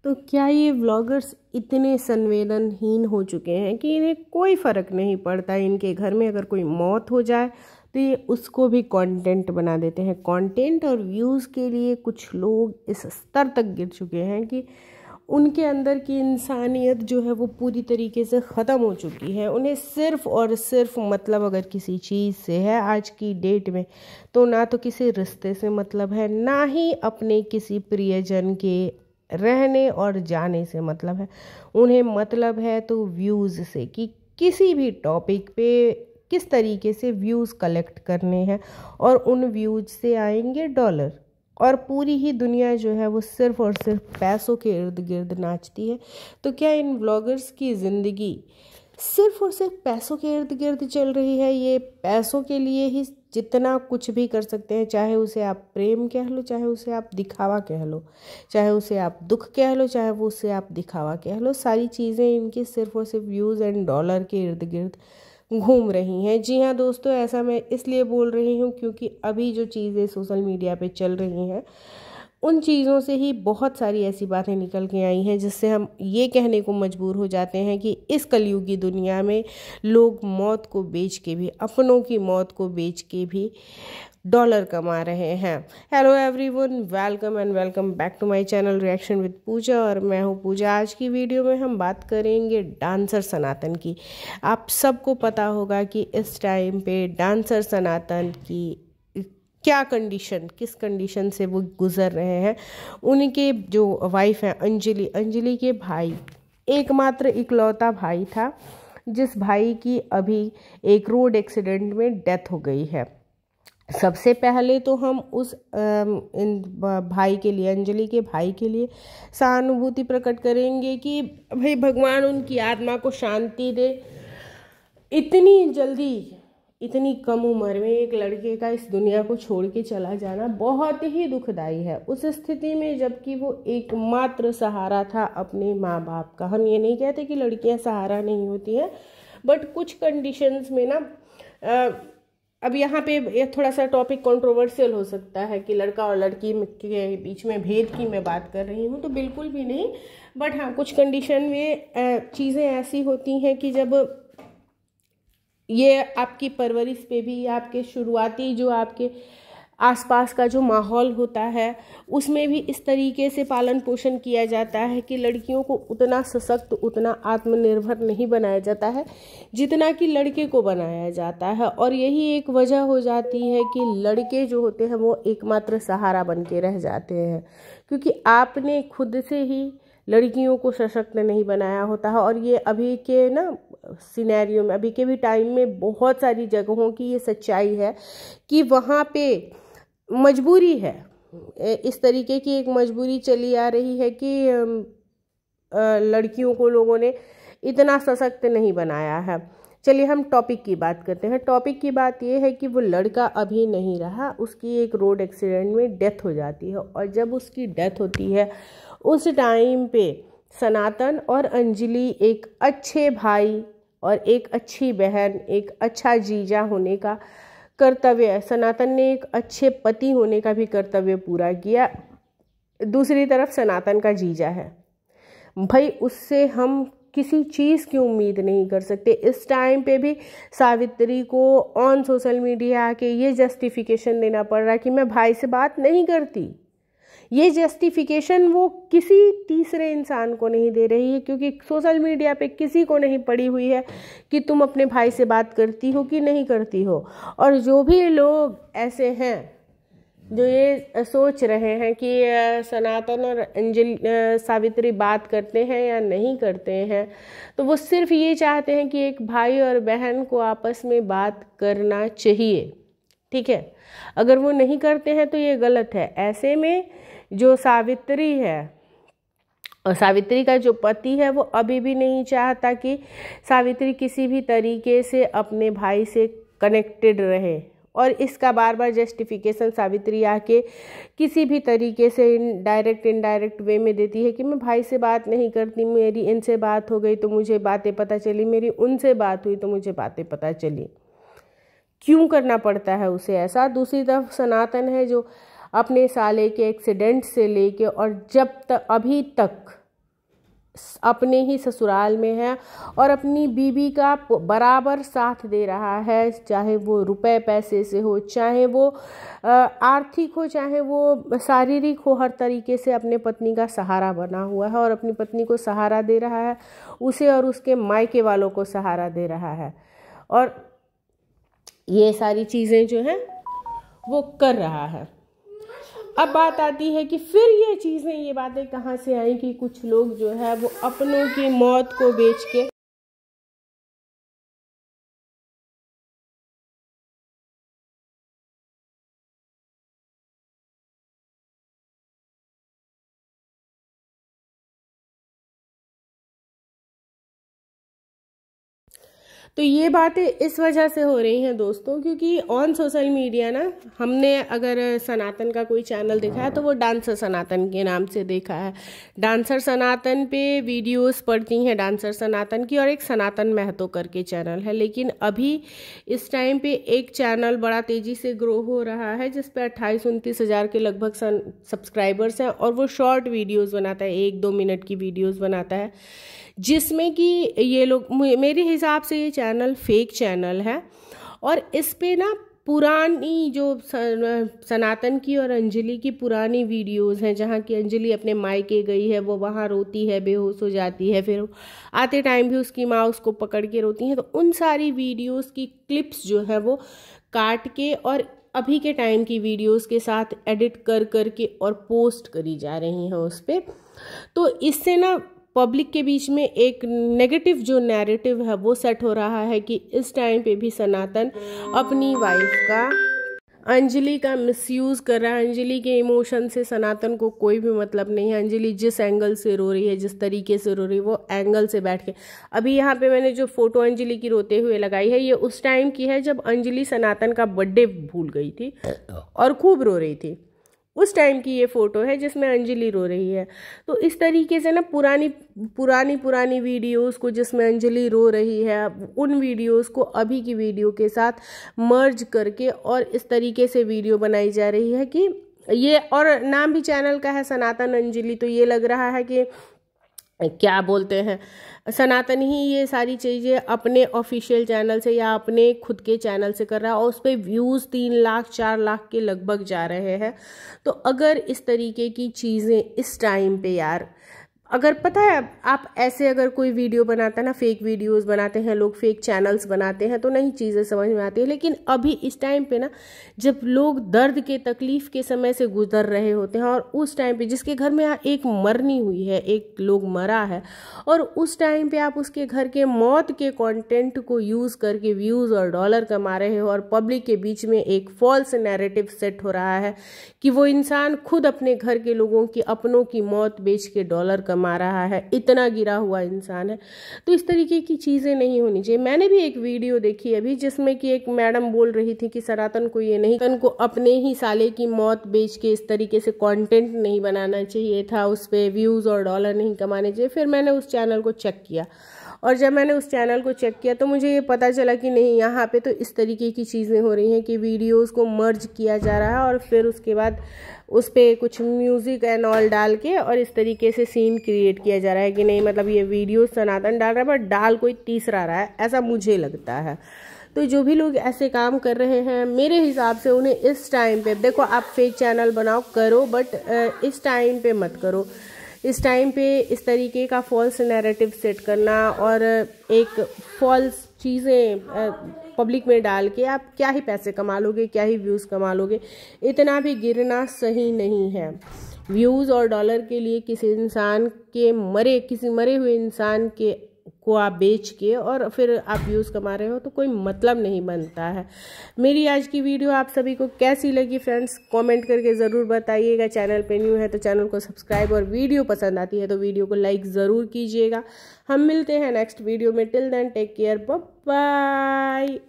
तो क्या ये व्लॉगर्स इतने संवेदनहीन हो चुके हैं कि इन्हें कोई फ़र्क नहीं पड़ता। इनके घर में अगर कोई मौत हो जाए तो ये उसको भी कंटेंट बना देते हैं। कंटेंट और व्यूज़ के लिए कुछ लोग इस स्तर तक गिर चुके हैं कि उनके अंदर की इंसानियत जो है वो पूरी तरीके से ख़त्म हो चुकी है। उन्हें सिर्फ़ और सिर्फ मतलब अगर किसी चीज़ से है आज की डेट में, तो ना तो किसी रिश्ते से मतलब है, ना ही अपने किसी प्रियजन के रहने और जाने से मतलब है। उन्हें मतलब है तो व्यूज़ से, कि किसी भी टॉपिक पे किस तरीके से व्यूज़ कलेक्ट करने हैं, और उन व्यूज़ से आएंगे डॉलर। और पूरी ही दुनिया जो है वो सिर्फ़ और सिर्फ पैसों के इर्द गिर्द नाचती है। तो क्या इन व्लॉगर्स की ज़िंदगी सिर्फ़ और सिर्फ पैसों के इर्द गिर्द चल रही है? ये पैसों के लिए ही जितना कुछ भी कर सकते हैं, चाहे उसे आप प्रेम कह लो, चाहे उसे आप दिखावा कह लो, चाहे उसे आप दुख कह लो, चाहे वो उसे आप दिखावा कह लो, सारी चीज़ें इनकी सिर्फ़ और सिर्फ व्यूज़ एंड डॉलर के इर्द गिर्द घूम रही हैं। जी हाँ दोस्तों, ऐसा मैं इसलिए बोल रही हूँ क्योंकि अभी जो चीज़ें सोशल मीडिया पे चल रही हैं उन चीज़ों से ही बहुत सारी ऐसी बातें निकल के आई हैं जिससे हम ये कहने को मजबूर हो जाते हैं कि इस कलयुगी दुनिया में लोग मौत को बेच के भी, अपनों की मौत को बेच के भी डॉलर कमा रहे हैं। Hello everyone, welcome and welcome back to my channel reaction with Pooja, और मैं हूँ पूजा। आज की वीडियो में हम बात करेंगे डांसर सनातन की। आप सबको पता होगा कि इस टाइम पे डांसर सनातन की क्या कंडीशन, किस कंडीशन से वो गुज़र रहे हैं। उनके जो वाइफ हैं अंजलि, अंजलि के भाई, एकमात्र इकलौता भाई था जिस भाई की अभी एक रोड एक्सीडेंट में डेथ हो गई है। सबसे पहले तो हम उस इन भाई के लिए, अंजलि के भाई के लिए सहानुभूति प्रकट करेंगे कि भाई भगवान उनकी आत्मा को शांति दे। इतनी जल्दी, इतनी कम उम्र में एक लड़के का इस दुनिया को छोड़ के चला जाना बहुत ही दुखदाई है। उस स्थिति में जबकि वो एकमात्र सहारा था अपने माँ बाप का। हम ये नहीं कहते कि लड़कियां सहारा नहीं होती हैं, बट कुछ कंडीशंस में ना अब यहाँ पे ये थोड़ा सा टॉपिक कंट्रोवर्शियल हो सकता है कि लड़का और लड़की के बीच में भेद की मैं बात कर रही हूँ, तो बिल्कुल भी नहीं। बट हाँ, कुछ कंडीशन में चीज़ें ऐसी होती हैं कि जब ये आपकी परवरिश पे भी, आपके शुरुआती जो आपके आसपास का जो माहौल होता है उसमें भी इस तरीके से पालन पोषण किया जाता है कि लड़कियों को उतना सशक्त, उतना आत्मनिर्भर नहीं बनाया जाता है जितना कि लड़के को बनाया जाता है। और यही एक वजह हो जाती है कि लड़के जो होते हैं वो एकमात्र सहारा बन के रह जाते हैं, क्योंकि आपने खुद से ही लड़कियों को सशक्त नहीं बनाया होता है। और ये अभी के ना सिनेरियो में, अभी के भी टाइम में बहुत सारी जगहों की ये सच्चाई है कि वहाँ पे मजबूरी है, इस तरीके की एक मजबूरी चली आ रही है कि लड़कियों को लोगों ने इतना सशक्त नहीं बनाया है। चलिए हम टॉपिक की बात करते हैं। टॉपिक की बात ये है कि वो लड़का अभी नहीं रहा, उसकी एक रोड एक्सीडेंट में डेथ हो जाती है। और जब उसकी डेथ होती है उस टाइम पे सनातन और अंजलि एक अच्छे भाई और एक अच्छी बहन, एक अच्छा जीजा होने का कर्तव्य, सनातन ने एक अच्छे पति होने का भी कर्तव्य पूरा किया। दूसरी तरफ सनातन का जीजा है, भाई उससे हम किसी चीज़ की उम्मीद नहीं कर सकते। इस टाइम पे भी सावित्री को ऑन सोशल मीडिया आके ये जस्टिफिकेशन देना पड़ रहा है कि मैं भाई से बात नहीं करती। ये जस्टिफिकेशन वो किसी तीसरे इंसान को नहीं दे रही है, क्योंकि सोशल मीडिया पे किसी को नहीं पड़ी हुई है कि तुम अपने भाई से बात करती हो कि नहीं करती हो। और जो भी लोग ऐसे हैं जो ये सोच रहे हैं कि सनातन और अंजलि, सावित्री बात करते हैं या नहीं करते हैं, तो वो सिर्फ ये चाहते हैं कि एक भाई और बहन को आपस में बात करना चाहिए, ठीक है। अगर वो नहीं करते हैं तो ये गलत है। ऐसे में जो सावित्री है और सावित्री का जो पति है वो अभी भी नहीं चाहता कि सावित्री किसी भी तरीके से अपने भाई से कनेक्टेड रहे। और इसका बार बार जस्टिफिकेशन सावित्री आके किसी भी तरीके से इनडायरेक्ट वे में देती है कि मैं भाई से बात नहीं करती, मेरी इनसे बात हो गई तो मुझे बातें पता चली, मेरी उनसे बात हुई तो मुझे बातें पता चली। क्यों करना पड़ता है उसे ऐसा? दूसरी तरफ सनातन है जो अपने साले के एक्सीडेंट से लेके और जब तक अभी तक अपने ही ससुराल में है और अपनी बीवी का बराबर साथ दे रहा है, चाहे वो रुपए पैसे से हो, चाहे वो आर्थिक हो, चाहे वो शारीरिक हो, हर तरीके से अपने पत्नी का सहारा बना हुआ है और अपनी पत्नी को सहारा दे रहा है, उसे और उसके मायके वालों को सहारा दे रहा है और ये सारी चीज़ें जो हैं वो कर रहा है। अब बात आती है कि फिर ये चीज़ें, ये बातें कहाँ से आई कि कुछ लोग जो है वो अपनों की मौत को बेच के तो ये बातें इस वजह से हो रही हैं दोस्तों, क्योंकि ऑन सोशल मीडिया ना, हमने अगर सनातन का कोई चैनल देखा है तो वो डांसर सनातन के नाम से देखा है। डांसर सनातन पे वीडियोस पड़ती हैं डांसर सनातन की, और एक सनातन महतो करके चैनल है। लेकिन अभी इस टाइम पे एक चैनल बड़ा तेज़ी से ग्रो हो रहा है जिस पे 28-29 हज़ार के लगभग सब्सक्राइबर्स हैं और वो शॉर्ट वीडियोज़ बनाता है, 1-2 मिनट की वीडियोज़ बनाता है, जिसमें कि ये लोग, मेरे हिसाब से ये चैनल फेक चैनल है और इस पे ना पुरानी जो सनातन की और अंजलि की पुरानी वीडियोस हैं, जहाँ की अंजलि अपने मायके गई है, वो वहाँ रोती है, बेहोश हो जाती है, फिर आते टाइम भी उसकी माँ उसको पकड़ के रोती है, तो उन सारी वीडियोस की क्लिप्स जो है वो काट के और अभी के टाइम की वीडियोस के साथ एडिट कर करके और पोस्ट करी जा रही हैं उस पर। तो इससे ना पब्लिक के बीच में एक नेगेटिव जो नैरेटिव है वो सेट हो रहा है कि इस टाइम पे भी सनातन अपनी वाइफ का, अंजलि का मिसयूज़ कर रहा है। अंजलि के इमोशन से सनातन को कोई भी मतलब नहीं है। अंजलि जिस एंगल से रो रही है, जिस तरीके से रो रही है, वो एंगल से बैठ के, अभी यहाँ पे मैंने जो फोटो अंजलि की रोते हुए लगाई है, ये उस टाइम की है जब अंजलि सनातन का बर्थडे भूल गई थी और खूब रो रही थी। उस टाइम की ये फ़ोटो है जिसमें अंजलि रो रही है। तो इस तरीके से ना पुरानी वीडियोस को जिसमें अंजलि रो रही है, उन वीडियोस को अभी की वीडियो के साथ मर्ज करके और इस तरीके से वीडियो बनाई जा रही है कि ये, और नाम भी चैनल का है सनातन अंजलि, तो ये लग रहा है कि क्या बोलते हैं, सनातन ही ये सारी चीज़ें अपने ऑफिशियल चैनल से या अपने खुद के चैनल से कर रहा है और उस पर व्यूज़ 3 लाख 4 लाख के लगभग जा रहे हैं। तो अगर इस तरीके की चीज़ें इस टाइम पे यार, अगर पता है आप ऐसे अगर कोई वीडियो बनाता है ना, फेक वीडियोस बनाते हैं लोग, फेक चैनल्स बनाते हैं, तो नहीं चीज़ें समझ में आती है। लेकिन अभी इस टाइम पे ना, जब लोग दर्द के तकलीफ़ के समय से गुजर रहे होते हैं और उस टाइम पे जिसके घर में एक मरनी हुई है, एक लोग मरा है, और उस टाइम पे आप उसके घर के मौत के कंटेंट को यूज़ करके व्यूज़ और डॉलर कमा रहे हो और पब्लिक के बीच में एक फॉल्स नैरेटिव सेट हो रहा है कि वो इंसान खुद अपने घर के लोगों की, अपनों की मौत बेच के डॉलर कमा रहा है, इतना गिरा हुआ इंसान है। तो इस तरीके की चीज़ें नहीं होनी चाहिए। मैंने भी एक वीडियो देखी अभी जिसमें कि एक मैडम बोल रही थी कि सनातन को ये नहीं, सनातन को अपने ही साले की मौत बेच के इस तरीके से कंटेंट नहीं बनाना चाहिए था, उस पर व्यूज़ और डॉलर नहीं कमाने चाहिए। फिर मैंने उस चैनल को चेक किया और जब मैंने उस चैनल को चेक किया तो मुझे ये पता चला कि नहीं, यहाँ पे तो इस तरीके की चीज़ें हो रही हैं कि वीडियोस को मर्ज किया जा रहा है और फिर उसके बाद उस पर कुछ म्यूज़िक एंड ऑल डाल के और इस तरीके से सीन क्रिएट किया जा रहा है कि नहीं, मतलब ये वीडियो सनातन डाल रहा है बट डाल कोई तीसरा रहा है, ऐसा मुझे लगता है। तो जो भी लोग ऐसे काम कर रहे हैं, मेरे हिसाब से उन्हें इस टाइम पे, देखो आप फेक चैनल बनाओ करो, बट इस टाइम पे मत करो। इस टाइम पे इस तरीके का फॉल्स नैरेटिव सेट करना और एक फॉल्स चीज़ें पब्लिक में डाल के आप क्या ही पैसे कमा लोगे, क्या ही व्यूज़ कमा लोगे, इतना भी गिरना सही नहीं है। व्यूज़ और डॉलर के लिए किसी मरे हुए इंसान के को आप बेच के और फिर आप व्यूज़ कमा रहे हो, तो कोई मतलब नहीं बनता है। मेरी आज की वीडियो आप सभी को कैसी लगी फ्रेंड्स, कमेंट करके ज़रूर बताइएगा। चैनल पे न्यू है तो चैनल को सब्सक्राइब, और वीडियो पसंद आती है तो वीडियो को लाइक ज़रूर कीजिएगा। हम मिलते हैं नेक्स्ट वीडियो में। Till then take care, bye bye.